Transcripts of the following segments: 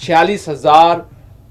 46,000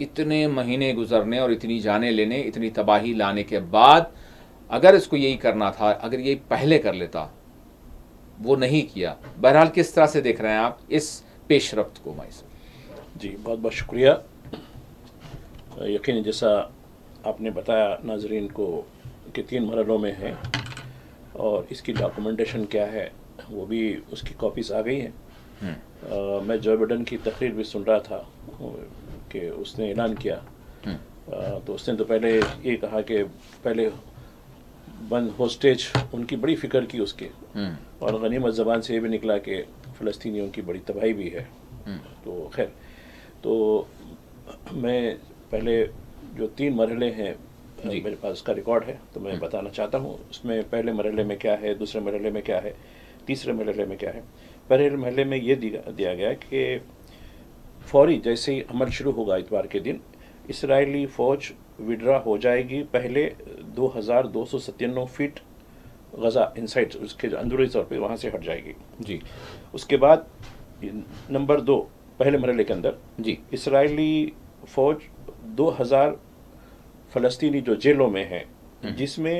اتنے مہینے گزرنے اور اتنی جانیں لینے، اتنی تباہی لانے کے بعد اگر اس کو یہی کرنا تھا، اگر یہی پہلے کر لیتا، وہ نہیں کیا. بہرحال کس طرح سے دیکھ رہے ہیں آپ اس پیش رفت کو؟ مائی صاحب جی بہت بہت شکریہ. یقیناً جیسا آپ نے بتایا ناظرین کو کہ 3 مرحلوں میں ہے، اور اس کی ڈاکومنٹیشن کیا ہے وہ بھی اس کی کاپیز آ گئی ہیں. میں جو بائیڈن کی تقریر بھی سن رہا تھا کہ اس نے اعلان کیا، تو اس نے تو پہلے یہ کہا کہ پہلے بند ہوسٹیج ان کی بڑی فکر کی اس کے، اور غنیمت زبان سے یہ بھی نکلا کہ فلسطینیوں کی بڑی تباہی بھی ہے. تو خیر، تو میں پہلے جو 3 مرحلے ہیں میرے پاس اس کا ریکارڈ ہے، تو میں بتانا چاہتا ہوں اس میں پہلے مرحلے میں کیا ہے، دوسرے مرحلے میں کیا ہے، تیسرے مرحلے میں کیا ہے. پہلے مرحلے میں یہ دیا گیا کہ فوری جیسے ہی عمل شروع ہوگا اتوار کے دن، اسرائیلی فوج وڈرا ہو جائے گی پہلے 2297 فٹ غزہ انسائڈ، اس کے اندرونی طور پہ وہاں سے ہٹ جائے گی. جی. اس کے بعد نمبر 2 پہلے مرحلے کے اندر جی. اسرائیلی فوج 2000 فلسطینی جو جیلوں میں ہیں، جس میں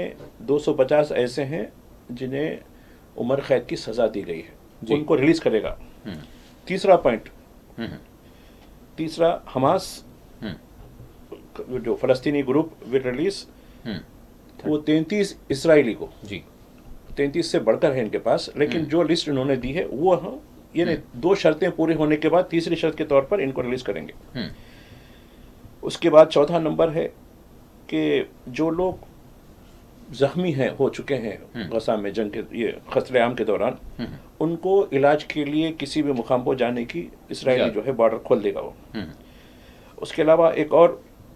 250 ایسے ہیں جنہیں عمر قید کی سزا دی گئی ہے، ان کو ریلیز کرے گا. تیسرا پوائنٹ، تیسرا حماس جو فلسطینی گروپ ول ریلیز وہ 33 اسرائیلی کو. جی. 33 سے بڑھ کر ہے ان کے پاس، لیکن جو لسٹ انہوں نے دی ہے وہ یعنی 2 شرطیں پوری ہونے کے بعد تیسری شرط کے طور پر ان کو ریلیز کریں گے. اس کے بعد چوتھا نمبر ہے کہ جو لوگ زخمی ہیں ہو چکے ہیں غزہ میں جنگ کے یہ قتل عام کے دوران، ان کو علاج کے لیے کسی بھی مقام پر جانے کی اسرائیلی جو ہے بارڈر کھول دے گا وہ. اس کے علاوہ ایک اور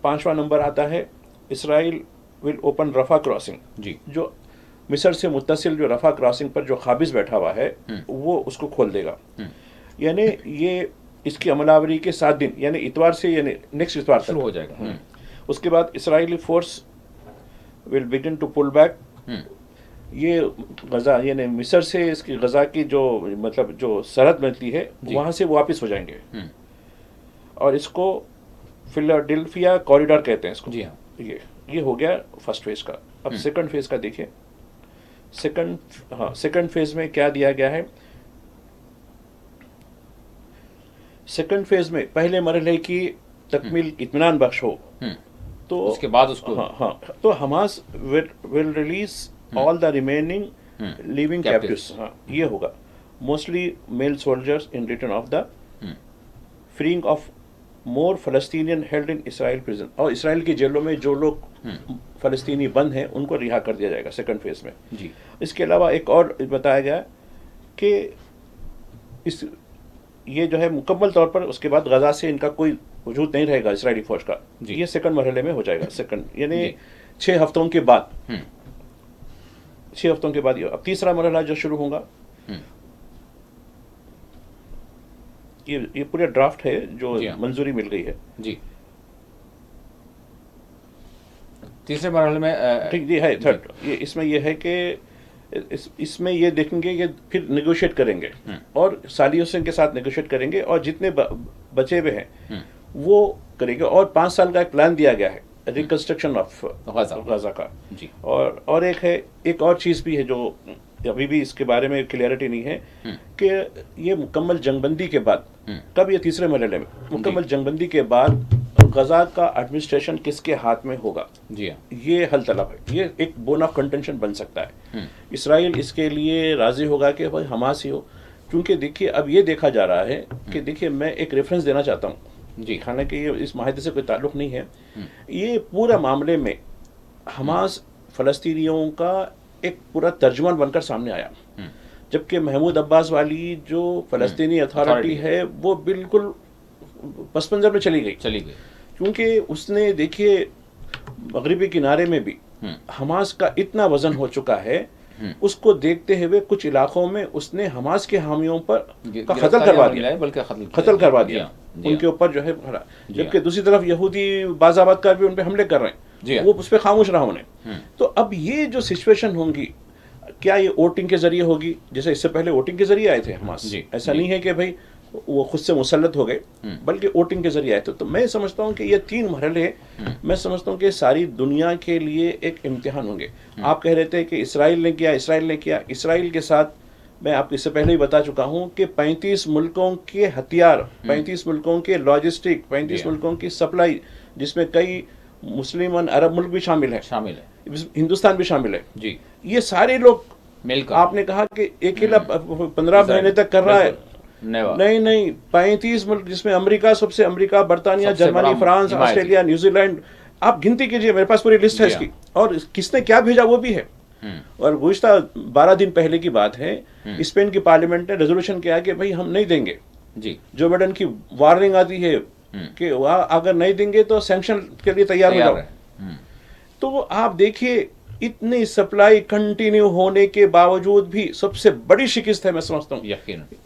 5واں نمبر آتا ہے، اسرائیل ول اوپن رفح کراسنگ. جی. جو مصر سے متصل جو رفح کراسنگ پر جو قابض بیٹھا ہوا ہے وہ اس کو کھول دے گا. یعنی یہ اس کی عمل آوری کے 7 دن یعنی اتوار سے یعنی نیکسٹ اتوار شروع ہو جائے گا. اس کے بعد Israeli force will begin to pull back. یہ غزہ یعنی مصر سے اس کی غزہ کی جو مطلب جو سرحد ملتی ہے وہاں سے واپس ہو جائیں گے، اور اس کو فیلاڈیلفیا کوریڈور کہتے ہیں اس کو. جی ہاں. یہ ہو گیا فرسٹ فیز کا. اب سیکنڈ فیز کا دیکھیں. سیکنڈ فیز میں کیا دیا گیا ہے؟ سیکنڈ فیز میں پہلے مرحلے کی تکمیل اطمینان بخش ہو تو اس کے بعد اس کو تو Hamas will release all the remaining living captives. یہ ہوگا mostly male soldiers in return of the freeing of more Palestinian held in Israel prison. اور اسرائیل کی جیلوں میں جو لوگ فلسطینی بند ہیں ان کو رہا کر دیا جائے گا سیکنڈ فیز میں. جی. اس کے علاوہ ایک اور بتایا گیا کہ یہ جو ہے مکمل طور پر اس کے بعد غزہ سے ان کا کوئی وجود نہیں رہے گا اسرائیلی فوج کا. یہ سیکنڈ مرحلے میں ہو جائے گا. سیکنڈ یعنی 6 ہفتوں کے بعد 6 ہفتوں کے بعد. اب تیسرا مرحلہ جو شروع ہوگا، یہ پورے ڈرافٹ ہے جو منظوری مل گئی ہے. جی. تیسرے مرحلے میں ٹھیک یہ ہے تھرڈ. اس میں یہ ہے کہ اس میں یہ دیکھیں گے کہ پھر نیگوشیٹ کریں گے اور سالیوسن کے ساتھ نیگوشیٹ کریں گے، اور جتنے بچے ہوئے ہیں وہ کریں گے. اور 5 سال کا ایک پلان دیا گیا ہے ریکنسٹرکشن آف غزہ کا. جی. اور ایک اور چیز بھی ہے جو ابھی بھی اس کے بارے میں کلیئرٹی نہیں ہے کہ یہ مکمل جنگ بندی کے بعد کب، یہ تیسرے مرحلے میں مکمل جنگ بندی کے بعد غزہ کا ایڈمنسٹریشن کس کے ہاتھ میں ہوگا. جی. یہ حل طلب ہے. یہ ایک بون آف کنٹینشن بن سکتا ہے. اسرائیل اس کے لیے راضی ہوگا کہ بھائی حماس ہی ہو، کیونکہ دیکھیے اب یہ دیکھا جا رہا ہے کہ دیکھیے میں ایک ریفرنس دینا چاہتا ہوں. جی. حالانکہ یہ اس معاہدے سے کوئی تعلق نہیں ہے. یہ پورا معاملے میں حماس فلسطینیوں کا ایک پورا ترجمان بن کر سامنے آیا، جبکہ محمود عباس والی جو فلسطینی اتھارٹی ہے وہ بالکل پس منظر میں چلی گئی. کیونکہ اس نے دیکھیے مغربی کنارے میں بھی حماس کا اتنا وزن ہو چکا ہے، اس کو دیکھتے ہوئے کچھ علاقوں میں اس نے حماس کے حامیوں پر قتل کروا دیا ان کے اوپر جو ہے. جبکہ دوسری طرف یہودی باز آباد کار بھی ان پہ حملے کر رہے ہیں، وہ اس پہ خاموش رہا انہیں. تو اب یہ جو سچویشن ہوں گی، کیا یہ ووٹنگ کے ذریعے ہوگی؟ جیسے اس سے پہلے ووٹنگ کے ذریعے آئے تھے حماس. ایسا نہیں ہے کہ بھائی وہ خود سے مسلط ہو گئے بلکہ ووٹنگ کے ذریعے آئے تھے. تو میں سمجھتا ہوں کہ یہ 3 مرحلے میں سمجھتا ہوں کہ ساری دنیا کے لیے ایک امتحان ہوں گے. آپ کہہ رہے تھے کہ اسرائیل نے کیا. اسرائیل کے ساتھ میں آپ کو اس سے پہلے ہی بتا چکا ہوں کہ 35 ملکوں کے ہتھیار، 35 ملکوں کے لاجسٹک، 35 ملکوں کی سپلائی، جس میں کئی مسلم عرب ملک بھی شامل ہیں، ہندوستان بھی شامل ہے. جی یہ سارے لوگ مل کر آپ نے کہا کہ اکیلا 15 مہینے تک کر رہا ہے. نہیں 35 ملک، جس میں امریکہ، برطانیہ، Germany, France, Australia, New Zealand, آپ گنتی کیجئے، میرے پاس پوری لسٹ ہے اس کی. اور کس نے کیا بھیجا وہ بھی ہے. اور گزشتہ 12 دن پہلے کی بات ہے، اسپین کی پارلیمنٹ نے ریزولوشن کیا کہ بھائی ہم نہیں دیں گے. جو بائیڈن کی وارننگ آتی ہے کہ اگر نہیں دیں گے تو سینکشن کے لیے تیار ہو جاؤ. تو آپ دیکھیے اتنی سپلائی کنٹینیو ہونے کے باوجود بھی سب سے بڑی شکست ہے، میں سمجھتا ہوں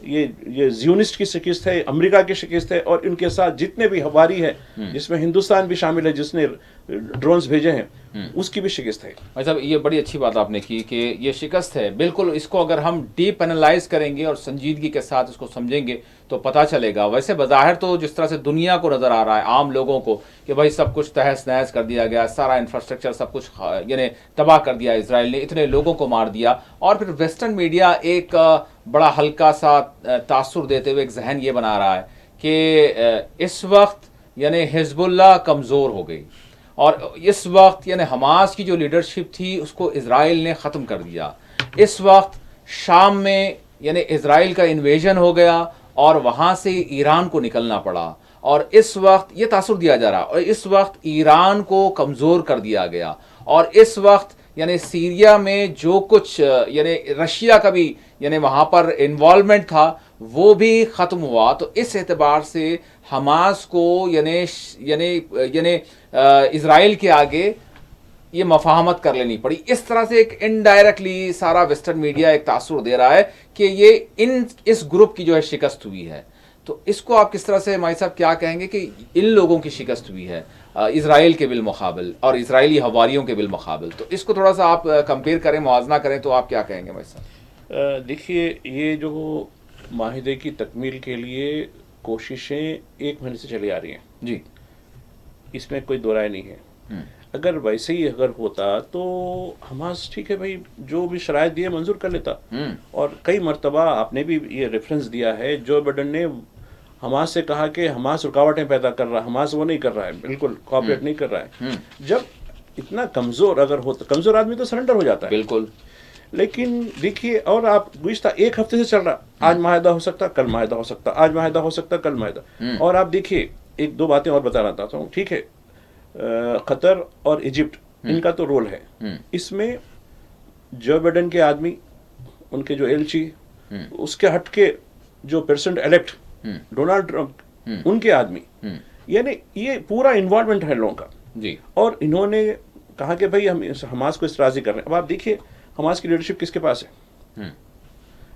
یہ زیونسٹ کی شکست ہے، امریکہ کی شکست ہے، اور ان کے ساتھ جتنے بھی ہواری ہے، جس میں ہندوستان بھی شامل ہے جس نے ڈرونز بھیجے ہیں، اس کی بھی شکست ہے. بھائی صاحب یہ بڑی اچھی بات آپ نے کی کہ یہ شکست ہے. بالکل اس کو اگر ہم ڈیپ انالائز کریں گے اور سنجیدگی کے ساتھ اس کو سمجھیں گے تو پتہ چلے گا. ویسے بظاہر تو جس طرح سے دنیا کو نظر آ رہا ہے، عام لوگوں کو، کہ بھائی سب کچھ تہس نہس کر دیا گیا، سارا انفراسٹرکچر سب کچھ یعنی تباہ کر دیا اسرائیل نے، اتنے لوگوں کو مار دیا. اور پھر ویسٹرن میڈیا ایک بڑا ہلکا سا تاثر دیتے ہوئے ایک ذہن یہ بنا رہا ہے کہ اس وقت یعنی حزب اللہ کمزور ہو گئی، اور اس وقت یعنی حماس کی جو لیڈرشپ تھی اس کو اسرائیل نے ختم کر دیا. اس وقت شام میں یعنی اسرائیل کا انویژن ہو گیا اور وہاں سے ایران کو نکلنا پڑا، اور اس وقت یہ تاثر دیا جا رہا، اور اس وقت ایران کو کمزور کر دیا گیا، اور اس وقت یعنی سیریا میں جو کچھ یعنی رشیا کا بھی یعنی وہاں پر انوالومنٹ تھا وہ بھی ختم ہوا. تو اس اعتبار سے حماس کو یعنی اسرائیل کے آگے یہ مفاہمت کر لینی پڑی. اس طرح سے ایک انڈائریکٹلی سارا ویسٹرن میڈیا ایک تاثر دے رہا ہے کہ یہ اس گروپ کی جو ہے شکست ہوئی ہے. تو اس کو آپ کس طرح سے مائی صاحب کیا کہیں گے کہ ان لوگوں کی شکست ہوئی ہے اسرائیل کے بالمقابل اور اسرائیلی حواریوں کے بالمقابل؟ تو اس کو تھوڑا سا آپ کمپیئر کریں، موازنہ کریں، تو آپ کیا کہیں گے مائی صاحب؟ دیکھیے یہ جو معاہدے کی تکمیل کے لیے کوششیں 1 مہینے سے چلی آ رہی ہیں جی، اس میں کوئی دو رائے نہیں ہے. اگر ویسے ہی اگر ہوتا تو حماس ٹھیک ہے بھائی جو بھی شرائط دیے منظور کر لیتا. اور کئی مرتبہ آپ نے بھی یہ ریفرنس دیا ہے، جو بائیڈن نے حماس سے کہا کہ حماس رکاوٹیں پیدا کر رہا، حماس وہ نہیں کر رہا ہے، بالکل کوآپریٹ نہیں کر رہا ہے. جب اتنا کمزور اگر ہوتا، کمزور آدمی تو سرنڈر ہو جاتا ہے بالکل. لیکن دیکھیے، اور آپ گزشتہ 1 ہفتے سے چل رہا، آج معاہدہ ہو سکتا، کل معاہدہ ہو سکتا، آج معاہدہ ہو سکتا، کل معاہدہ. اور آپ دیکھیے 1-2 باتیں اور بتانا چاہتا ہوں. ٹھیک ہے، قطر اور ایجپٹ ان کا تو رول ہے اس میں. جو بائیڈن کے آدمی، ان کے جو ایلچی، اس کے ہٹ کے جو پریزیڈنٹ الیکٹ ڈونلڈ ٹرمپ، ان کے آدمی، یعنی یہ پورا انوالومنٹ ہے لوگوں کا جی. اور انہوں نے کہا کہ بھائی ہم حماس کو اس راضی کر رہے ہیں. اب آپ دیکھیے حماس کی لیڈرشپ کس کے پاس ہے.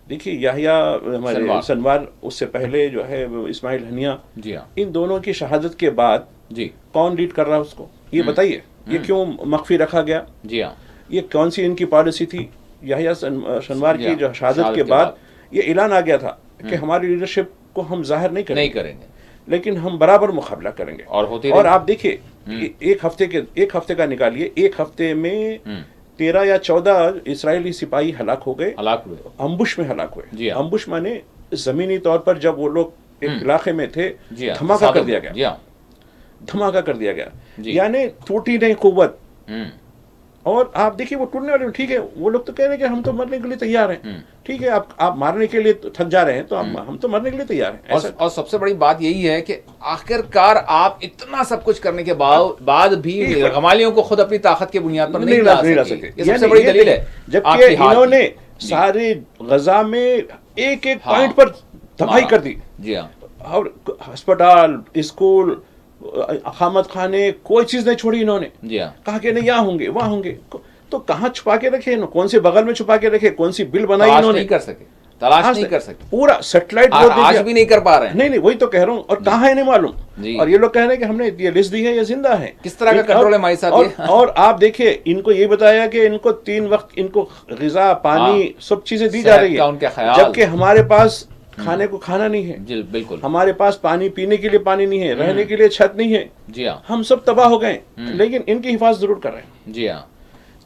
دیکھیے یحییٰ ہمارے سنوار، اس سے پہلے جو ہے اسماعیل ہنیہ، جی ہاں، ان دونوں کی شہادت کے بعد جی کون لیڈ کر رہا ہے اس کو؟ یہ بتائیے، یہ کیوں مخفی رکھا گیا؟ جی ہاں، یہ کون سی ان کی پالیسی تھی؟ یحییٰ سنوار کی جو شہادت کے بعد یہ اعلان آ گیا تھا کہ ہماری لیڈرشپ کو ہم ظاہر نہیں کریں گے، لیکن ہم برابر مقابلہ کریں گے. اور آپ دیکھیے 1 ہفتے کا نکالیے، 1 ہفتے میں 13 یا 14 اسرائیلی سپاہی ہلاک ہوئے، امبوش میں ہلاک ہوئے. امبوش مانے زمینی طور پر جب وہ لوگ ایک علاقے میں تھے، دھماکہ کر دیا گیا، دھماکہ کر دیا گیا، یعنی ٹوٹی نہیں قوت. اور آپ دیکھیے وہ ٹوٹنے والے، ٹھیک ہے وہ لوگ تو کہہ رہے ہیں کہ ہم تو مرنے کے لیے تیار ہیں. ٹھیک ہے، آپ مارنے کے لیے تھک جا رہے ہیں تو ہم تو مرنے کے لیے تیار ہیں. اور سب سے بڑی بات یہی ہے کہ آخرکار آپ اتنا سب کچھ کرنے کے بعد بھی غمالیوں کو خود اپنی طاقت کی بنیاد پر نہیں لا سکے. یہ سب سے بڑی دلیل ہے. جبکہ انہوں نے سارے غزہ میں ایک پوائنٹ پر تباہی کر دی. جی ہاں، اور ہسپتال، اسکول، اقامت خانے، کوئی چیز نہیں چھوڑی انہوں نے. جی ہاں، کہا کہ نہیں یہاں ہوں گے، وہاں ہوں گے. تو کہاں چھپا کے رکھے، کون سے بغل میں چھپا کے رکھے، کون سی بل بنائی انہوں نے؟ تلاش نہیں کر سکتے. پورا سیٹلائٹ آج بھی نہیں کر پا رہے ہیں. نہیں وہی تو کہہ رہا ہوں. اور کہاں ہے نہیں معلوم. اور یہ لوگ کہہ رہے ہیں کہ ہم نے یہ لسٹ دی ہے، یہ زندہ ہے. کس طرح کا کنٹرول ہے مائی صاحب؟ اور آپ دیکھیے ان کو یہ بتایا کہ ان کو 3 وقت ان کو غذا، پانی، سب چیزیں دی جا رہی ہے، جبکہ ہمارے پاس کھانے کو کھانا نہیں ہے, جی بالکل, ہمارے پاس پانی پینے کے لیے پانی نہیں ہے, رہنے کے لیے چھت نہیں ہے, جی ہاں, ہم سب تباہ ہو گئے, لیکن ان کی حفاظت ضرور کر رہے ہیں. جی ہاں,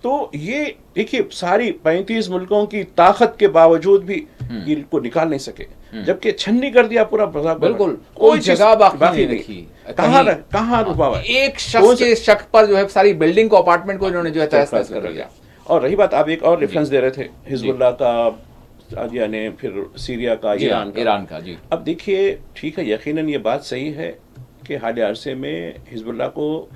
تو یہ دیکھیے ساری 35 ملکوں کی طاقت کے باوجود بھی ان کو نکال نہیں سکے, جبکہ چھنی کر دیا پورا بازار. بالکل, کوئی جگہ باقی نہیں رکھی. کہاں رکا ہوا ہے, ایک شخص کے شک پر جو ہے ساری بلڈنگ کو, اپارٹمنٹ کو انہوں نے جو ہے تہس نہس کر دیا. اور رہی بات, آپ ایک اور ریفرنس دے رہے تھے حزب اللہ کا, یعنی پھر سیریا کا, ایران کا. جی, اب دیکھیے ٹھیک ہے, یقیناً یہ بات صحیح ہے کہ حالیہ عرصے میں حزب اللہ کو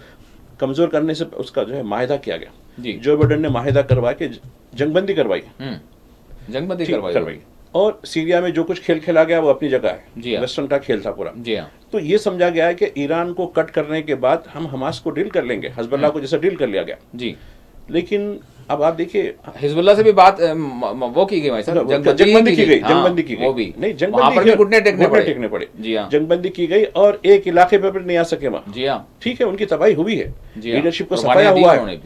کمزور کرنے سے اس کا جو ہے معاہدہ کیا گیا. جی, جو بائیڈن نے معاہدہ کروا کے جنگ بندی کروائی, جنگ بندی کروائی, اور سیریا میں جو کچھ کھیل کھیلا گیا وہ اپنی جگہ ہے. جی, ویسٹرن کا کھیل تھا پورا. جی ہاں, تو یہ سمجھا گیا ہے کہ ایران کو کٹ کرنے کے بعد ہم حماس کو ڈیل کر لیں گے, حزب اللہ کو جیسا ڈیل کر لیا گیا. جی, لیکن اب آپ دیکھیے حزب اللہ سے بھی بات وہ کی گئی, جنگ بندی کی گئی, جنگ بندی کی گئی, نہیں جنگ بندی گھٹنے ٹیکنے پڑے. جی ہاں, جنگ بندی کی گئی اور ایک علاقے پہ بھی نہیں آ سکے وہاں. جی ہاں, ٹھیک ہے, ان کی تباہی ہوئی ہے, جی ہاں, لیڈرشپ کو صفایا ہوا ہے,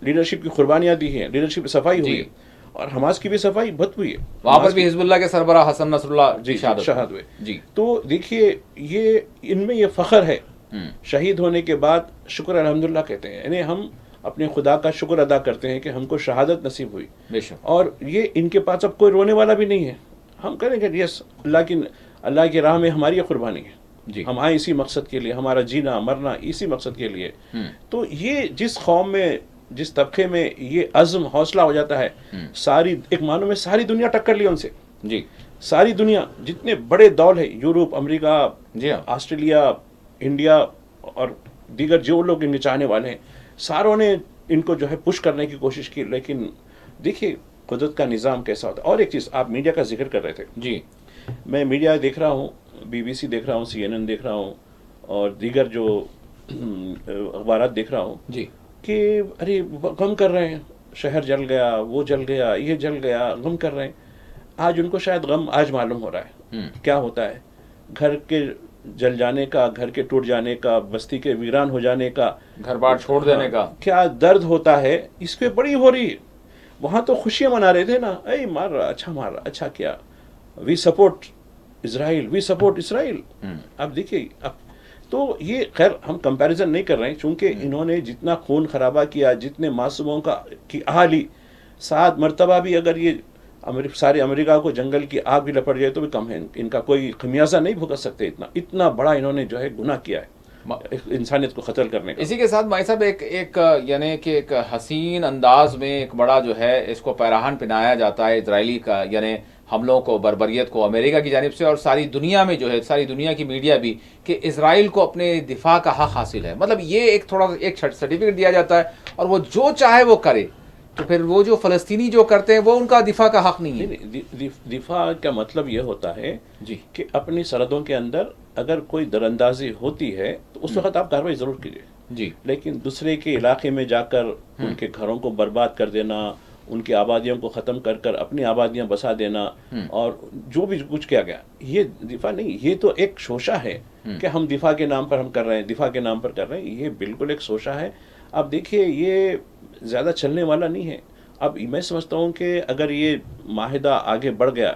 لیڈرشپ کی قربانیاں دی ہیں, لیڈرشپ کی صفائی ہوئی ہے, اور حماس کی بھی صفائی بہت ہوئی ہے. وہاں پر بھی حزب اللہ کے سربراہ حسن نصر اللہ شہاد ہوئے. جی, تو دیکھیے یہ ان میں یہ فخر ہے, شہید ہونے کے بعد شکر الحمدللہ کہتے ہیں, یعنی ہم اپنے خدا کا شکر ادا کرتے ہیں کہ ہم کو شہادت نصیب ہوئی. بے شک, اور یہ ان کے پاس اب کوئی رونے والا بھی نہیں ہے. ہم کریں گے یس, اللہ کی راہ میں ہماری یہ قربانی ہے, جی, ہم آئے اسی مقصد کے لیے, ہمارا جینا مرنا اسی مقصد کے لیے. تو یہ جس قوم میں, جس طبقے میں یہ عزم حوصلہ ہو جاتا ہے, ساری ایک معنوں میں ساری دنیا ٹکر لی ان سے. جی, ساری دنیا, جتنے بڑے دول ہیں, یورپ, امریکہ, جی ہاں, آسٹریلیا, انڈیا اور دیگر جو لوگ ان کے چاہنے والے ہیں, ساروں نے ان کو جو ہے پش کرنے کی کوشش کی. لیکن دیکھیے قدرت کا نظام کیسا ہوتا ہے. اور ایک چیز, آپ میڈیا کا ذکر کر رہے تھے. جی, میں میڈیا دیکھ رہا ہوں, BBC دیکھ رہا ہوں, CNN دیکھ رہا ہوں, اور دیگر جو اخبارات دیکھ رہا ہوں, جی, کہ ارے غم کر رہے ہیں, شہر جل گیا, وہ جل گیا, یہ جل گیا, غم کر رہے ہیں. آج ان کو شاید غم آج معلوم ہو رہا ہے کیا ہوتا ہے. گھر کے جل جانے کا, گھر کے ٹوٹ جانے کا, بستی کے ویران ہو جانے کا, گھر بار چھوڑ دینے کا کیا درد ہوتا ہے, اس پہ بڑی ہو رہی ہے. وہاں تو خوشیاں منا رہے تھے نا, اے مار رہا, اچھا کیا, we support Israel, we support اسرائیل. اب دیکھیے, اب تو یہ خیر ہم کمپیریزن نہیں کر رہے ہیں, چونکہ انہوں نے جتنا خون خرابہ کیا, جتنے معصوموں کی آہ لی, 7 مرتبہ بھی اگر یہ سارے امریکہ کو جنگل کی آگ بھی لپٹ جائے تو بھی کم ہے. ان کا کوئی خمیازہ نہیں بھگت سکتے. اتنا بڑا انہوں نے جو ہے گناہ کیا ہے انسانیت کو قتل کرنے کا. اسی کے ساتھ بھائی صاحب ایک یعنی کہ ایک حسین انداز میں ایک بڑا جو ہے اس کو پیراہن پہنایا جاتا ہے اسرائیلی کا, یعنی حملوں کو, بربریت کو امریکہ کی جانب سے, اور ساری دنیا میں جو ہے, ساری دنیا کی میڈیا بھی, کہ اسرائیل کو اپنے دفاع کا حق حاصل ہے. مطلب یہ ایک تھوڑا ایک سرٹیفکیٹ دیا جاتا ہے, اور وہ جو چاہے وہ کرے. تو پھر وہ جو فلسطینی جو کرتے ہیں وہ ان کا دفاع کا حق نہیں ہے. دفاع کا مطلب یہ ہوتا ہے جی, کہ اپنی سرحدوں کے اندر اگر کوئی دراندازی ہوتی ہے تو اس وقت آپ کارروائی ضرور کیجیے. جی, لیکن دوسرے کے علاقے میں جا کر ان کے گھروں کو برباد کر دینا, ان کی آبادیوں کو ختم کر کر اپنی آبادیاں بسا دینا, اور جو بھی کچھ کیا گیا, یہ دفاع نہیں, یہ تو ایک شوشہ ہے کہ ہم دفاع کے نام پر ہم کر رہے ہیں, دفاع کے نام پر کر رہے ہیں. یہ بالکل ایک شوشہ ہے. اب دیکھیے یہ زیادہ چلنے والا نہیں ہے. اب میں سمجھتا ہوں کہ اگر یہ معاہدہ آگے بڑھ گیا,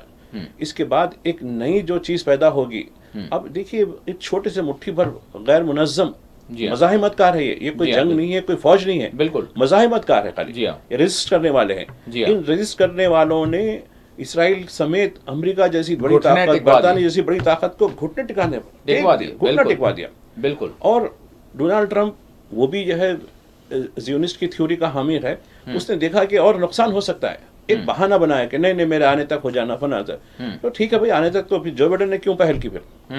اس کے بعد ایک نئی جو چیز پیدا ہوگی. اب دیکھیے ایک چھوٹے سے مٹھی بھر غیر منظم مزاحمت کار ہے, یہ کوئی جنگ نہیں ہے, کوئی فوج نہیں ہے, بالکل مزاحمت کار ہے خالی. یہ رجسٹ کرنے والے ہیں. ان رجسٹ کرنے والوں نے اسرائیل سمیت امریکہ جیسی بڑی طاقت, برطانیہ جیسی بڑی طاقت کو گھٹنے ٹکوا دیا. بالکل. اور ڈونلڈ ٹرمپ وہ بھی جو ہے زیونسٹ کی تھیوری کا حامل ہے. اس نے دیکھا کہ اور نقصان ہو سکتا ہے, ایک بہانہ بنایا کہ نہیں میرے آنے تک ہو جانا فنا تک. تو ٹھیک ہے بھائی, آنے تک تو پھر جو بائیڈن نے کیوں پہل کی پھر.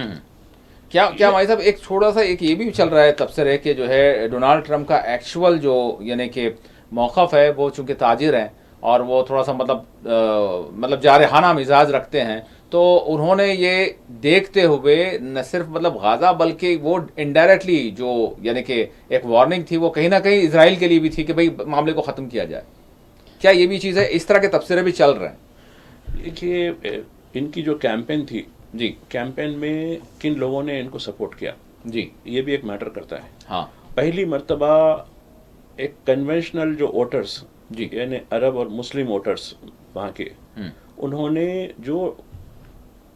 کیا بھائی صاحب ایک تھوڑا سا ایک یہ بھی چل رہا ہے تبصرے کہ جو ہے ڈونلڈ ٹرمپ کا ایکچوئل جو یعنی کہ موقف ہے, وہ چونکہ تاجر ہیں اور وہ تھوڑا سا مطلب جارحانہ مزاج رکھتے ہیں, تو انہوں نے یہ دیکھتے ہوئے نہ صرف مطلب غزہ بلکہ وہ انڈائریکٹلی جو یعنی کہ ایک وارننگ تھی وہ کہیں نہ کہیں اسرائیل کے لیے بھی تھی کہ بھئی معاملے کو ختم کیا جائے. کیا یہ بھی چیز ہے؟ اس طرح کے تبصرے بھی چل رہے ہیں. دیکھیے ان کی جو کیمپین تھی, جی, کیمپین میں کن لوگوں نے ان کو سپورٹ کیا, جی, یہ بھی ایک میٹر کرتا ہے. ہاں, پہلی مرتبہ ایک کنونشنل جو ووٹرز, جی, یعنی عرب اور مسلم ووٹرز وہاں کے, انہوں نے جو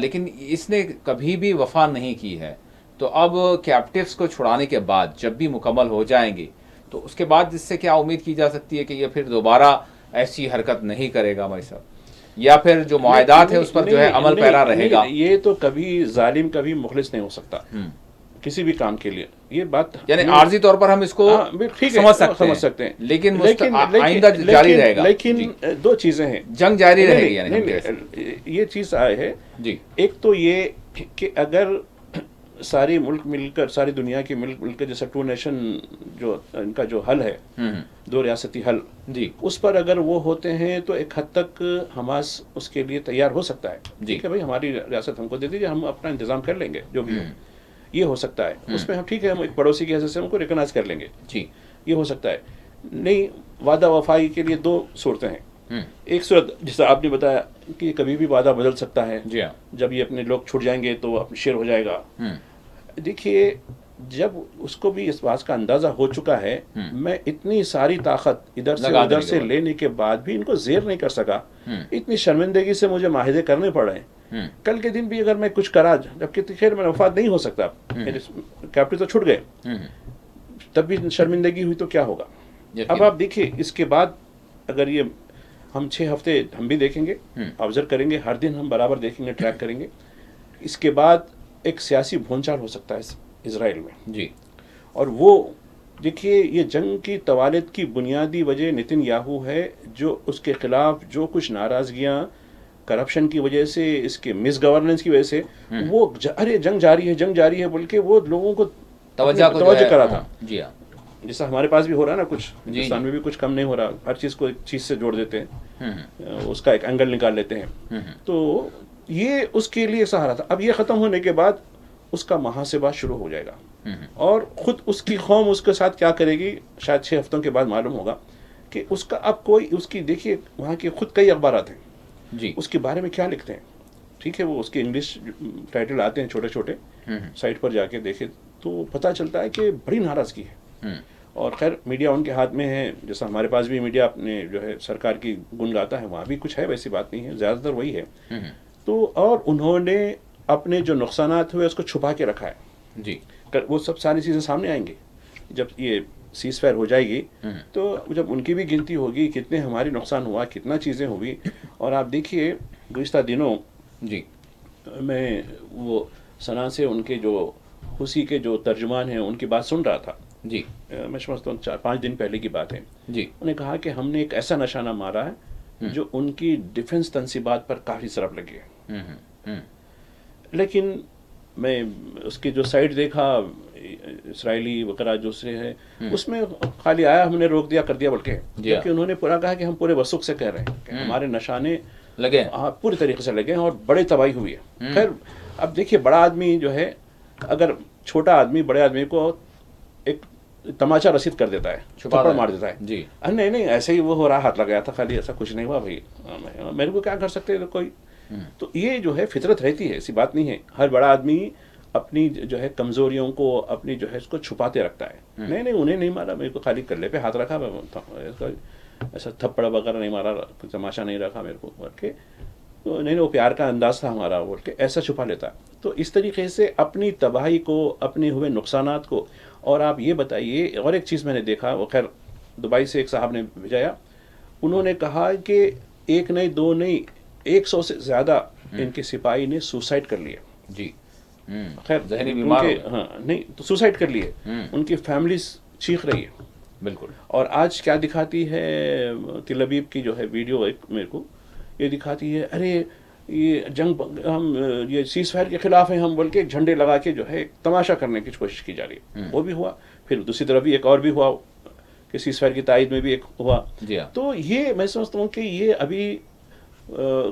لیکن اس نے کبھی بھی وفا نہیں کی ہے. تو اب کیپٹیوس کو چھڑانے کے بعد جب بھی مکمل ہو جائیں گے تو اس کے بعد اس سے کیا امید کی جا سکتی ہے کہ یہ پھر دوبارہ ایسی حرکت نہیں کرے گا بھائی صاحب، یا پھر جو معاہدات ہیں اس پر جو ہے عمل پیرا رہے گا؟ یہ تو کبھی ظالم کبھی مخلص نہیں ہو سکتا کسی بھی کام کے لیے. یہ بات یعنی عارضی طور پر ہم اس کو سمجھ سکتے ہیں، لیکن آئندہ جاری رہے گا. لیکن دو چیزیں ہیں، جنگ جاری رہے گی. یعنی یہ چیز آئے ہے جی، ایک تو یہ کہ اگر ساری ملک مل کر، ساری دنیا کے ملک مل کر، جیسا 2 نیشن جو ان کا جو حل ہے، 2 ریاستی حل، جی، اس پر اگر وہ ہوتے ہیں تو ایک حد تک حماس اس کے لیے تیار ہو سکتا ہے. ٹھیک ہے بھائی، ہماری ریاست ہم کو دے دیجیے، ہم اپنا انتظام کر لیں گے جو بھی ہو. یہ ہو سکتا ہے. اس میں ہم ٹھیک ہے، ہم ایک پڑوسی کی حیثیت سے ہم کو ریکگنائز کر لیں گے. جی، یہ ہو سکتا ہے. نہیں، وعدہ وفائی کے لیے 2 صورتیں ہیں. ایک صورت جیسا آپ نے بتایا کہ کبھی بھی وعدہ بدل سکتا ہے. جی ہاں، جب یہ اپنے لوگ چھوٹ جائیں گے تو اپنے شیر ہو جائے گا. دیکھیے، جب اس کو بھی اس بات کا اندازہ ہو چکا ہے، میں اتنی ساری طاقت ادھر سے ادھر سے لینے کے بعد بھی ان کو زیر نہیں کر سکا. اتنی شرمندگی سے مجھے معاہدے کرنے پڑ رہے ہیں. کل کے دن بھی اگر میں کچھ کرا، جبکہ خیر میں وفات نہیں ہو سکتا، کیپٹن تو چھٹ گئے، تب بھی شرمندگی ہوئی تو کیا ہوگا. اب آپ دیکھیے، اس کے بعد اگر یہ ہم 6 ہفتے ہم بھی دیکھیں گے، آبزرو کریں گے، ہر دن ہم برابر دیکھیں گے، ٹریک کریں گے. اس کے بعد ایک سیاسی بھونچال ہو سکتا ہے اسرائیل میں. جی، اور وہ دیکھیے، یہ جنگ کی طوالت کی بنیادی وجہ نتن یاہو ہے، جو اس کے خلاف جو کچھ ناراضگیاں کرپشن کی وجہ سے، اس کے مس گورننس کی وجہ سے، وہ ارے جنگ جاری ہے بول کے وہ لوگوں کو توجہ کرا تھا. جی ہاں، جیسا ہمارے پاس بھی ہو رہا ہے نا، کچھ ہندوستان میں بھی کچھ کم نہیں ہو رہا. ہر چیز کو ایک چیز سے جوڑ دیتے ہیں، اس کا ایک اینگل نکال لیتے ہیں. تو یہ اس کے لیے سہارا تھا. اب یہ ختم ہونے کے بعد اس کا محاسبہ شروع ہو جائے گا، اور خود اس کی قوم اس کے ساتھ کیا کرے گی شاید 6 ہفتوں کے بعد معلوم ہوگا کہ اس کا اب کوئی اس کی. دیکھیے، وہاں کے خود کئی اخبارات ہیں جی، اس کے بارے میں کیا لکھتے ہیں. ٹھیک ہے، وہ اس کے انگلش ٹائٹل آتے ہیں چھوٹے چھوٹے، سائٹ پر جا کے دیکھے تو پتہ چلتا ہے کہ بڑی ناراضگی ہے. اور خیر میڈیا ان کے ہاتھ میں ہے، جیسا ہمارے پاس بھی میڈیا اپنے جو ہے سرکار کی گن گاتا ہے، وہاں بھی کچھ ہے، ویسی بات نہیں ہے، زیادہ تر وہی ہے. تو اور انہوں نے اپنے جو نقصانات ہوئے اس کو چھپا کے رکھا ہے. جی، وہ سب ساری چیزیں سامنے آئیں گی جب یہ سیز فائر ہو جائے گی. تو جب ان کی بھی گنتی ہوگی کتنے ہماری نقصان ہوا، کتنا چیزیں ہوئی. اور آپ دیکھیے، گزشتہ دنوں جی، میں وہ سنا سے ان کے جو حوثی کے جو ترجمان ہیں ان کی بات سن رہا تھا. جی، میں سمجھتا ہوں 4-5 دن پہلے کی بات ہے. جی، انہوں نے کہا کہ ہم نے ایک ایسا نشانہ مارا ہے جو ان کی ڈیفنس تنصیبات پر کافی ضرب لگی ہے. لیکن میں اس کی جو سائٹ دیکھا اسرائیلی وغیرہ جو سے ہے، اس میں خالی آیا ہم نے روک دیا کر دیا بلکہ، کیونکہ انہوں نے پورا کہا کہ ہم پورے وثوق سے کہہ رہے ہیں کہ ہمارے نشانے لگے، پوری طریقے سے لگے ہیں اور بڑے تباہی ہوئی ہے. خیر اب دیکھیے، بڑا آدمی جو ہے، اگر چھوٹا آدمی بڑے آدمی کو ایک تماچا رسید کر دیتا ہے، تھپڑ مار دیتا ہے. جی، نہیں ایسے ہی وہ ہو رہا، ہاتھ لگایا تھا خالی، ایسا کچھ نہیں ہوا بھائی، میرے کو کیا کر سکتے کوئی. تو یہ جو ہے فطرت رہتی ہے، ایسی بات نہیں ہے. ہر بڑا آدمی اپنی جو ہے کمزوریوں کو، اپنی جو ہے اس کو چھپاتے رکھتا ہے. نہیں انہیں نہیں مارا، میرے کو خالی کلے پہ ہاتھ رکھا، ایسا تھپڑ وغیرہ نہیں مارا، تماشا نہیں رکھا میرے کو بول کے. نہیں وہ پیار کا انداز تھا ہمارا بول کے ایسا چھپا لیتا. تو اس طریقے سے اپنی تباہی کو، اپنے ہوئے نقصانات کو. اور آپ یہ بتائیے، اور ایک چیز میں نے دیکھا، وہ خیر دبئی سے ایک صاحب نے بھیجایا، انہوں نے کہا کہ 1 نہیں 2 نہیں 100 سے زیادہ ان کے سپاہی نے سوسائڈ کر لیا. جی، خیر ذہنی بیمار، ہاں نہیں تو سوسائڈ کر لیے. ان کی فیملیز چیخ رہی ہے. بالکل. اور آج کیا دکھاتی ہے تل ابیب کی جو ہے ویڈیو، ایک میرے کو یہ دکھاتی ہے، ارے یہ جنگ، ہم یہ سیز فائر کے خلاف ہیں ہم بول کے ایک جھنڈے لگا کے جو ہے تماشا کرنے کی کوشش کی جا رہی ہے. وہ بھی ہوا. پھر دوسری طرف بھی ایک اور بھی ہوا کہ سیز فائر کی تائید میں بھی ایک ہوا. تو یہ میں سمجھتا ہوں کہ یہ ابھی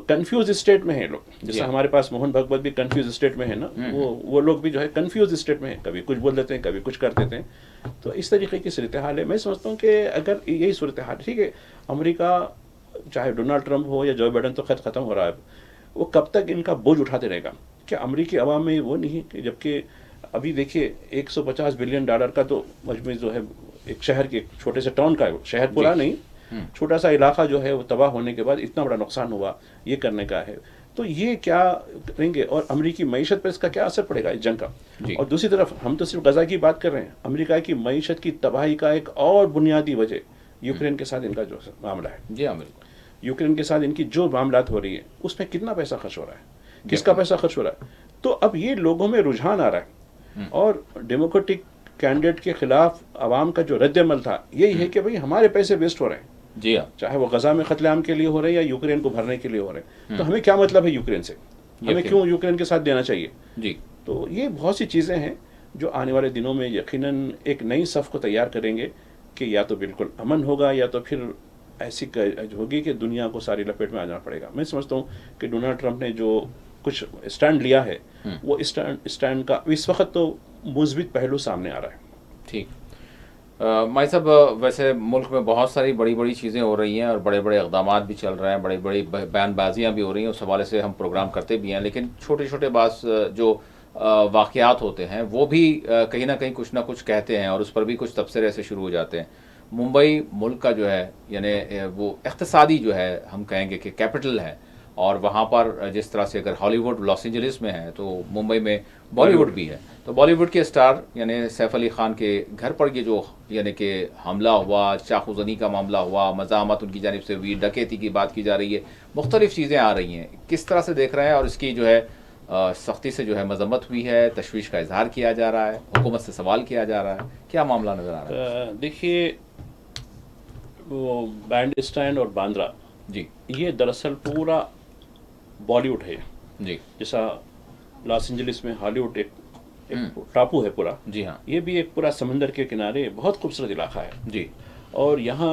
کنفیوز اسٹیٹ میں ہیں لوگ. جیسا ہمارے پاس موہن بھگوت بھی کنفیوز اسٹیٹ میں ہے نا، وہ لوگ بھی جو ہے کنفیوز اسٹیٹ میں ہیں، کبھی کچھ بول دیتے ہیں، کبھی کچھ کر دیتے ہیں. تو اس طریقے کی صورتحال ہے. میں سمجھتا ہوں کہ اگر یہی صورتحال ٹھیک ہے، امریکہ چاہے ڈونلڈ ٹرمپ ہو یا جو بائیڈن تو خیر ختم ہو رہا ہے، وہ کب تک ان کا بوجھ اٹھاتے رہے گا؟ کیا امریکی عوام میں وہ نہیں ہے کہ جبکہ ابھی دیکھیے $150 بلین کا تو مجموعی جو ہے ایک شہر کے چھوٹے سے ٹاؤن کا ہے، شہر پورا نہیں، چھوٹا سا علاقہ جو ہے وہ تباہ ہونے کے بعد اتنا بڑا نقصان ہوا، یہ کرنے کا ہے. تو یہ کیا کریں گے اور امریکی معیشت پر اس کا کیا اثر پڑے گا اس جنگ کا. اور دوسری طرف ہم تو صرف غزہ کی بات کر رہے ہیں، امریکہ کی معیشت کی تباہی کا ایک اور بنیادی وجہ یوکرین کے ساتھ ان کا جو معاملہ ہے. جی ہاں بالکل. یوکرین کے ساتھ ان کی جو معاملات ہو رہی ہیں اس میں کتنا پیسہ خرچ ہو رہا ہے، کس کا پیسہ خرچ ہو رہا ہے. تو اب یہ لوگوں میں رجحان آ رہا ہے اور ڈیموکریٹک کینڈیڈیٹ کے خلاف عوام کا جو رد عمل تھا یہی ہے کہ بھئی ہمارے پیسے ویسٹ ہو رہے ہیں. جی ہاں. چاہے وہ غزہ میں قتل عام کے لیے ہو رہے ہیں یا یوکرین کو بھرنے کے لیے ہو رہے ہیں. تو ہمیں کیا مطلب ہے یوکرین سے، ہمیں کیوں یوکرین کے ساتھ دینا چاہیے. جی. تو یہ بہت سی چیزیں ہیں جو آنے والے دنوں میں یقیناً ایک نئی صف کو تیار کریں گے کہ یا تو بالکل امن ہوگا یا تو پھر ایسی ہوگی کہ دنیا کو ساری لپیٹ میں آ جانا پڑے گا. میں سمجھتا ہوں کہ ڈونلڈ ٹرمپ نے جو کچھ اسٹینڈ لیا ہے وہ اسٹینڈ کا اس وقت تو مثبت پہلو سامنے آ رہا ہے. ٹھیک. مائی صاحب ویسے ملک میں بہت ساری بڑی بڑی چیزیں ہو رہی ہیں اور بڑے بڑے اقدامات بھی چل رہے ہیں، بڑی بڑی بیان بازیاں بھی ہو رہی ہیں، اس حوالے سے ہم پروگرام کرتے بھی ہیں، لیکن چھوٹے چھوٹے بعض جو واقعات ہوتے ہیں وہ بھی کہیں نہ کہیں کچھ نہ کچھ کہتے ہیں اور اس پر بھی کچھ تبصرے ایسے شروع ہو جاتے ہیں. ممبئی ملک کا جو ہے یعنی وہ اقتصادی جو ہے ہم کہیں گے کہ کیپٹل ہے، اور وہاں پر جس طرح سے اگر ہالی ووڈ لاس اینجلس میں ہے تو ممبئی میں بالی ووڈ بھی ہے. تو بالی ووڈ کے اسٹار یعنی سیف علی خان کے گھر پر یہ جو یعنی کہ حملہ ہوا، چاقو زنی کا معاملہ ہوا، مزاحمت ان کی جانب سے ہوئی، ڈکیتی کی بات کی جا رہی ہے، مختلف چیزیں آ رہی ہیں. کس طرح سے دیکھ رہے ہیں اور اس کی جو ہے سختی سے جو ہے مذمت ہوئی ہے، تشویش کا اظہار کیا جا رہا ہے، حکومت سے سوال کیا جا رہا ہے، کیا معاملہ نظر آ رہا ہے؟ دیکھیے وہ بینڈ اسٹینڈ اور باندرا جی. یہ دراصل پورا بالی ووڈ ہے. جی. جیسا لاس اینجلس میں ہالی ووڈ ایک ٹاپو ہے پورا. جی ہاں. یہ بھی ایک پورا سمندر کے کنارے بہت خوبصورت علاقہ ہے. جی. اور یہاں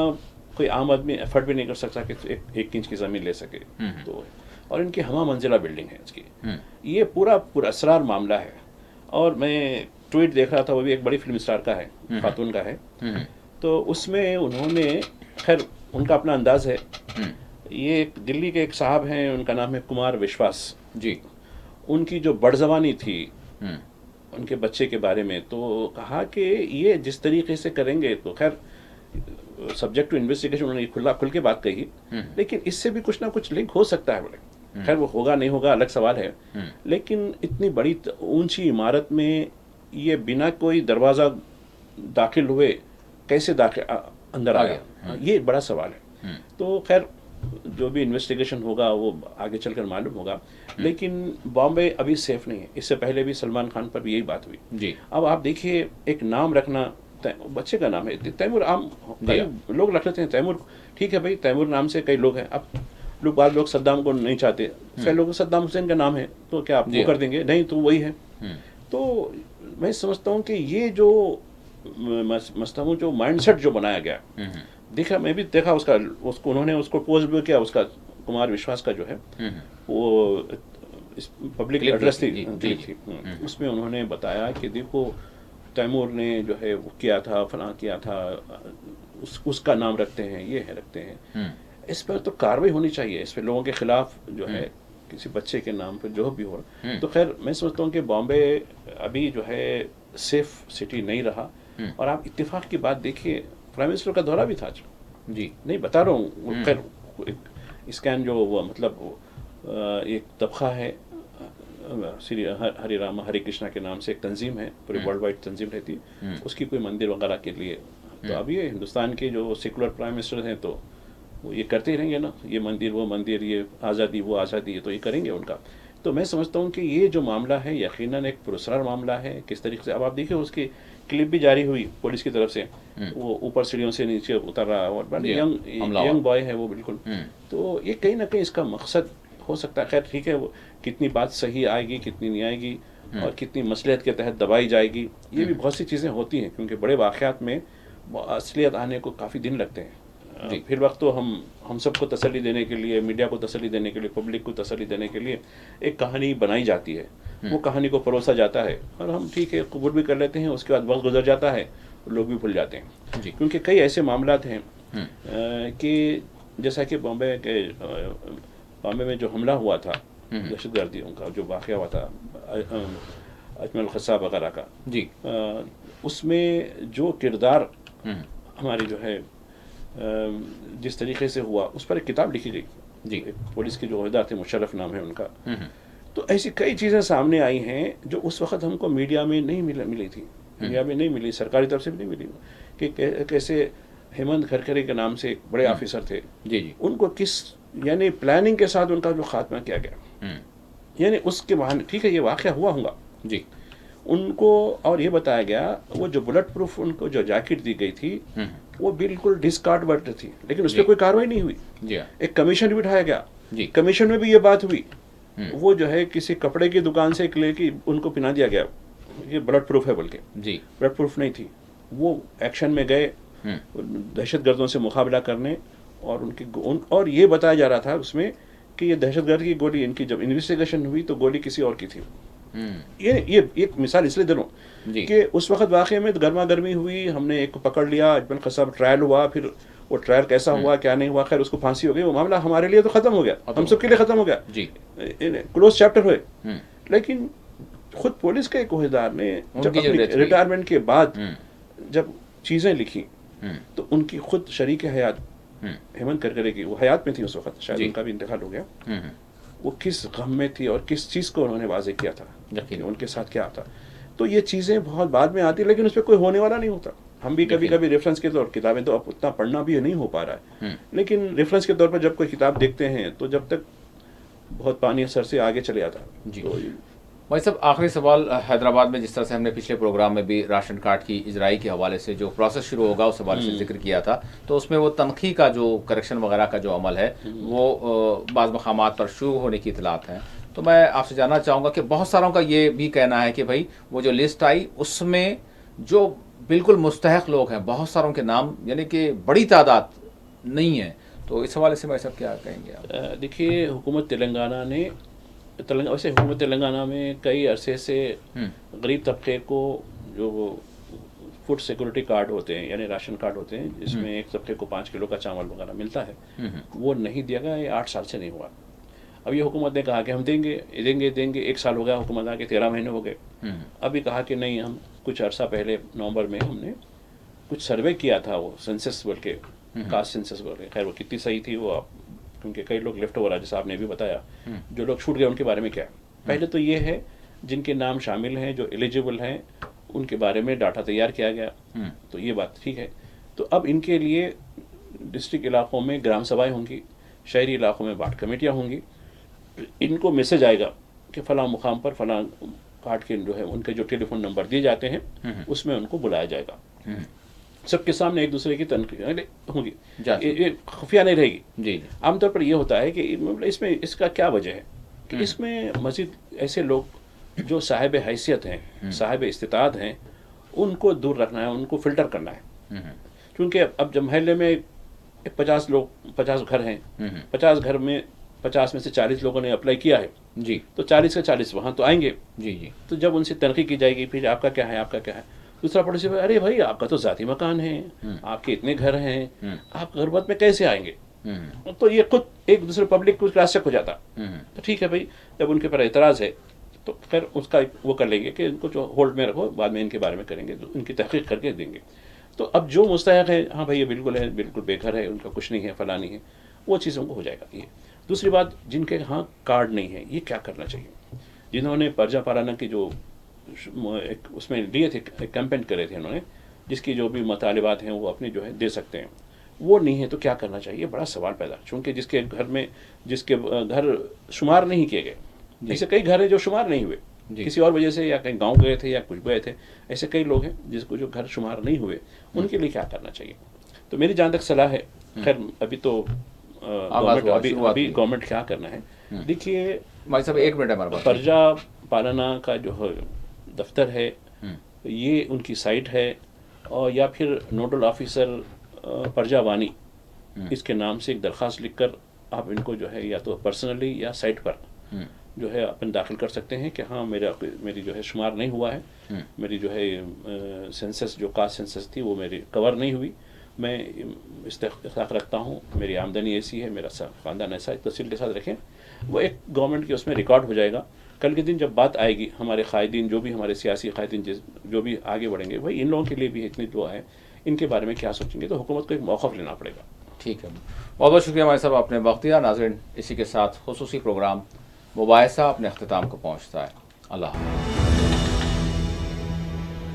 کوئی عام آدمی ایفرٹ بھی نہیں کر سکتا کہ ایک انچ کی زمین لے سکے. تو اور ان کی ہمہ منزلہ بلڈنگ ہے اس کی. یہ پورا اسرار معاملہ ہے. اور میں ٹویٹ دیکھ رہا تھا، وہ بھی ایک بڑی فلم اسٹار کا ہے، خاتون کا ہے. تو اس میں انہوں نے خیر ان کا اپنا انداز ہے. یہ ایک دلی کے ایک صاحب ہیں، ان کا نام ہے کمار وشواس. جی. ان کی جو بڑ زبانی تھی ان کے بچے کے بارے میں، تو کہا کہ یہ جس طریقے سے کریں گے تو خیر سبجیکٹ ٹو انویسٹیگیشن انہوں نے کھل کے بات کہی، لیکن اس سے بھی کچھ نہ کچھ لنک ہو سکتا ہے. بولے خیر وہ ہوگا نہیں ہوگا الگ سوال ہے، لیکن اتنی بڑی اونچی عمارت میں یہ بنا کوئی دروازہ داخل ہوئے کیسے اندر آ گیا، یہ بڑا سوال ہے. تو خیر جو بھی انویسٹیگیشن ہوگا وہ آگے چل کر معلوم ہوگا. لیکن بامبے ابھی سیف نہیں ہے. اس سے پہلے بھی سلمان خان پر بھی یہی بات ہوئی. جی. اب آپ دیکھیے ایک نام رکھنا، بچے کا نام ہے تیمور، عام لوگ رکھ لیتے ہیں تیمور، ٹھیک ہے بھائی تیمور نام سے کئی لوگ ہیں. اب بعض لوگ صدام کو نہیں چاہتے، کئی لوگ صدام حسین کا نام ہے تو کیا آپ وہ کر دیں گے؟ نہیں تو وہی ہے. تو میں سمجھتا ہوں کہ یہ جو جو مائنڈ سیٹ جو بنایا گیا، دیکھا میں بھی دیکھا اس کو انہوں نے اس کو پوسٹ بھی کیا، اس کا کمار وشواس کا جو ہے وہ پبلک ایڈریس تھی. اس میں انہوں نے بتایا کہ دیکھو تیمور نے جو ہے وہ کیا تھا، فلاں کیا تھا، اس کا نام رکھتے ہیں، یہ ہے رکھتے ہیں. اس پر تو کاروائی ہونی چاہیے، اس پہ لوگوں کے خلاف جو ہے کسی بچے کے نام پہ جو بھی ہو. تو خیر میں سمجھتا ہوں کہ بامبے ابھی جو ہے سیف سٹی نہیں رہا. اور آپ اتفاق کی بات دیکھیے، پرائم منسٹر کا دورہ بھی تھا. جی نہیں بتا رہا ہوں، خیر اسکین جو وہ مطلب ایک طبقہ ہے سری ہری راما ہری کرشنا کے نام سے ایک تنظیم ہے، پوری ورلڈ وائڈ تنظیم رہتی ہے، اس کی کوئی مندر وغیرہ کے لیے. تو اب یہ ہندوستان کے جو سیکولر پرائم منسٹر ہیں تو وہ یہ کرتے ہی رہیں گے نا، یہ مندر وہ مندر، یہ آزادی وہ آزادی، تو یہ کریں گے ان کا. تو میں سمجھتا ہوں کہ یہ جو معاملہ ہے یقیناً ایک پراسرار معاملہ ہے. کس طریقے سے اب آپ دیکھیں اس کی کلپ بھی جاری ہوئی پولیس کی طرف سے، وہ اوپر سیڑھیوں سے نیچے اتر رہا اور ینگ بوائے ہے وہ بالکل. تو یہ کہیں نہ کہیں اس کا مقصد ہو سکتا ہے. خیر ٹھیک ہے، وہ کتنی بات صحیح آئے گی کتنی نہیں آئے گی اور کتنی مصلحت کے تحت دبائی جائے گی، یہ بھی بہت سی چیزیں ہوتی ہیں، کیونکہ بڑے واقعات میں اصلیت آنے کو کافی دن لگتے ہیں. پھر وقت تو ہم سب کو تسلی دینے کے لیے، میڈیا کو تسلی دینے کے لیے، پبلک کو تسلی دینے کے لیے ایک کہانی بنائی جاتی ہے، وہ کہانی کو پروسا جاتا ہے اور ہم ٹھیک ہے قبول بھی کر لیتے ہیں. اس کے بعد وقت گزر جاتا ہے، لوگ بھی بھول جاتے ہیں. کیونکہ کئی ایسے معاملات ہیں کہ جیسا کہ بامبے میں جو حملہ ہوا تھا دہشت گردیوں کا، جو واقعہ ہوا تھا اجمل خصاب وغیرہ کا، اس میں جو کردار ہماری جو ہے جس طریقے سے ہوا، اس پر ایک کتاب لکھی گئی جی پولیس کے جو عہدیدار تھے، مشرف نام ہے ان کا. تو ایسی کئی چیزیں سامنے آئی ہیں جو اس وقت ہم کو میڈیا میں نہیں ملی تھی، انڈیا میں نہیں ملی، سرکاری طرف سے بھی نہیں ملی، کہ کیسے ہیمنت کرکرے کے نام سے ایک بڑے آفیسر تھے، جی جی ان کو کس یعنی پلاننگ کے ساتھ ان کا جو خاتمہ کیا گیا. یعنی اس کے بہانے ٹھیک ہے یہ واقعہ ہوا ہوگا، جی ان کو اور یہ بتایا گیا وہ جو بلٹ پروف ان کو جو جیکٹ دی گئی تھی وہ بالکل ڈسکارڈ تھی، لیکن اس پہ کوئی کاروائی نہیں ہوئی. جی ایک کمیشن بھی بٹھایا گیا، جی کمیشن میں بھی یہ بات ہوئی، وہ جو ہے کسی کپڑے کی دکان سے لے کے ان کو پہنا دیا گیا، یہ بلٹ پروف ہے، بلکہ جی بلٹ پروف نہیں تھی. وہ ایکشن میں گئے دہشت گردوں سے مقابلہ کرنے، اور اور یہ بتایا جا رہا تھا اس میں کہ یہ دہشت گرد کی گولی، ان کی جب انویسٹیگیشن ہوئی تو گولی کسی اور کی تھی. یہ ایک مثال اس لیے دے رہا ہوں جی کہ اس وقت واقعے میں گرما گرمی ہوئی، ہم نے ایک کو پکڑ لیا، اجمل خان صاحب ٹرائل ہوا، پھر وہ ٹرائل کیسا ہوا کیا نہیں ہوا، خیر اس کو پھانسی ہو گئی، وہ معاملہ ہمارے لیے تو ختم ہو گیا، ہم سب کے لیے ختم ہو گیا، جی کلوز چیپٹر ہوئے. لیکن خود پولیس کے ایک عہدیدار نے جب اپنی ریٹائرمنٹ کے بعد جب چیزیں لکھی تو ان کی خود شریک حیات ہیمنت کرکرے کی، وہ حیات میں تھی اس وقت، شاید ان کا بھی انتقال ہو گیا، وہ کس غم میں تھی اور کس چیز کو انہوں نے واضح کیا تھا کہ ان کے ساتھ کیا تھا. تو یہ چیزیں بہت بعد میں آتی، لیکن اس پہ کوئی ہونے والا نہیں ہوتا. ہم بھی کبھی کبھی ریفرنس کے طور پر کتابیں تو اب اتنا پڑھنا بھی نہیں ہو پا رہا ہے، لیکن ریفرنس کے طور پر جب کوئی کتاب دیکھتے ہیں تو جب تک بہت پانی سر سے آگے چلے جاتا. جی بھائی صاحب، آخری سوال، حیدرآباد میں جس طرح سے ہم نے پچھلے پروگرام میں بھی راشن کارڈ کی اجرائی کے حوالے سے جو پروسیس شروع ہوگا اس حوالے سے ذکر کیا تھا، تو اس میں وہ تنخواہ کا جو کریکشن وغیرہ کا جو عمل ہے وہ بعض مقامات پر شروع ہونے کی اطلاعات ہیں. تو میں آپ سے جاننا چاہوں گا کہ بہت ساروں کا یہ بھی کہنا ہے کہ بھائی وہ جو لسٹ آئی اس میں جو بالکل مستحق لوگ ہیں بہت ساروں کے نام یعنی کہ بڑی تعداد نہیں ہے، تو اس حوالے سے بھائی صاحب کیا کہیں گے آپ؟ دیکھیے حکومت تلنگانہ نے ویسے حکومت تلنگانہ میں کئی عرصے سے غریب طبقے کو جو فوڈ سیکورٹی کارڈ ہوتے ہیں یعنی راشن کارڈ ہوتے ہیں جس میں ایک طبقے کو 5 کلو کا چاول وغیرہ ملتا ہے، وہ نہیں دیا گیا. یہ 8 سال سے نہیں ہوا. اب یہ حکومت نے کہا کہ ہم دیں گے 1 سال ہو گیا حکومت آ کے 13 مہینے ہو گئے. ابھی کہا کہ نہیں، ہم کچھ عرصہ پہلے نومبر میں ہم نے کچھ سروے کیا تھا، وہ سینسس بول کے، کاسٹ سینسس بول کے، خیر وہ کتنی صحیح تھی وہ کیونکہ کئی لوگ لیفٹ اوور، جیسا آپ نے بھی بتایا، جو لوگ چھوٹ گئے ان کے بارے میں کیا. پہلے تو یہ ہے جن کے نام شامل ہیں جو ایلیجیبل ہیں ان کے بارے میں ڈاٹا تیار کیا گیا، تو یہ بات ٹھیک ہے. تو اب ان کے لیے ڈسٹرکٹ علاقوں میں گرام سبھائیں ہوں گی، شہری علاقوں میں وارڈ کمیٹیاں ہوں گی. ان کو میسج آئے گا کہ فلاں مقام پر فلاں کارڈ کے جو ہے ان کے جو ٹیلی فون نمبر دیے جاتے ہیں اس میں ان کو بلایا جائے گا. سب کے سامنے ایک دوسرے کی تنقید ہوں گی، یہ خفیہ نہیں رہے گی. جی عام طور پر یہ ہوتا ہے کہ اس میں اس کا کیا وجہ ہے کہ اس میں مزید ایسے لوگ جو صاحب حیثیت ہیں، صاحب استطاعت ہیں، ان کو دور رکھنا ہے، ان کو فلٹر کرنا ہے. کیونکہ اب جب محلے میں 50 گھر ہیں، 50 گھر میں 50 میں سے 40 لوگوں نے اپلائی کیا ہے، جی تو 40 کے 40 وہاں تو آئیں گے. جی جی تو جب ان سے تنقید کی جائے گی پھر آپ کا کیا ہے، آپ کا کیا ہے، دوسرا پڑوسی بھائی ارے بھائی آپ کا تو ذاتی مکان ہے، آپ کے اتنے گھر ہیں، آپ غربت میں کیسے آئیں گے. تو یہ خود ایک دوسرے پبلک کو کراس چیک ہو جاتا. تو ٹھیک ہے بھائی، جب ان کے پر اعتراض ہے تو خیر اس کا وہ کر لیں گے کہ ان کو جو ہولڈ میں رکھو، بعد میں ان کے بارے میں کریں گے، ان کی تحقیق کر کے دیں گے. تو اب جو مستحق ہے، ہاں بھائی یہ بالکل ہے، بالکل بے گھر ہے، ان کا کچھ نہیں ہے، فلاں نہیں ہے، وہ چیزوں کو ہو جائے گا. یہ دوسری بات، جن کے ہاں کارڈ نہیں ہے یہ کیا کرنا چاہیے. جنہوں نے پرجا پالنا کی جو اس میں لیے تھے، کیمپین کرے تھے انہوں نے، جس کی جو بھی مطالبات ہیں وہ اپنے جو ہے دے سکتے ہیں، وہ نہیں ہے تو کیا کرنا چاہیے. بڑا سوال پیدا، چونکہ جس کے گھر شمار نہیں کیے گئے، ایسے کئی گھر ہیں جو شمار نہیں ہوئے کسی اور وجہ سے، یا کہیں گاؤں گئے تھے یا کچھ گئے تھے، ایسے کئی لوگ ہیں جس کو جو گھر شمار نہیں ہوئے، ان کے لیے کیا کرنا چاہیے. تو میری جہاں تک صلاح ہے، خیر ابھی تو ابھی گورنمنٹ کیا کرنا ہے. دیکھیے بھائی صاحب ایک منٹ ہمارے پاس، پرجا پالنا کا جو دفتر ہے یہ ان کی سائٹ ہے، اور یا پھر نوڈل آفیسر پرجا وانی اس کے نام سے ایک درخواست لکھ کر آپ ان کو جو ہے یا تو پرسنلی یا سائٹ پر جو ہے اپن داخل کر سکتے ہیں کہ ہاں میری جو ہے شمار نہیں ہوا ہے، میری جو ہے سینسس جو کاسٹ سینسس تھی وہ میری کور نہیں ہوئی، میں استحقاق رکھتا ہوں، میری آمدنی ایسی ہے، میرا خاندان ایسا ہے، تفصیل کے ساتھ رکھیں. وہ ایک گورنمنٹ کے اس میں ریکارڈ ہو جائے گا. کل کے دن جب بات آئے گی، ہمارے قائدین جو بھی ہمارے سیاسی قائدین جو بھی آگے بڑھیں گے، بھائی ان لوگوں کے لیے بھی اتنی دعا ہے، ان کے بارے میں کیا سوچیں گے، تو حکومت کو ایک موقف لینا پڑے گا. ٹھیک ہے، بہت بہت شکریہ ہمارے صاحب، آپ نے وقت دیا. ناظرین، اسی کے ساتھ خصوصی پروگرام مباحثہ اپنے اختتام کو پہنچتا ہے. اللہ حافظ.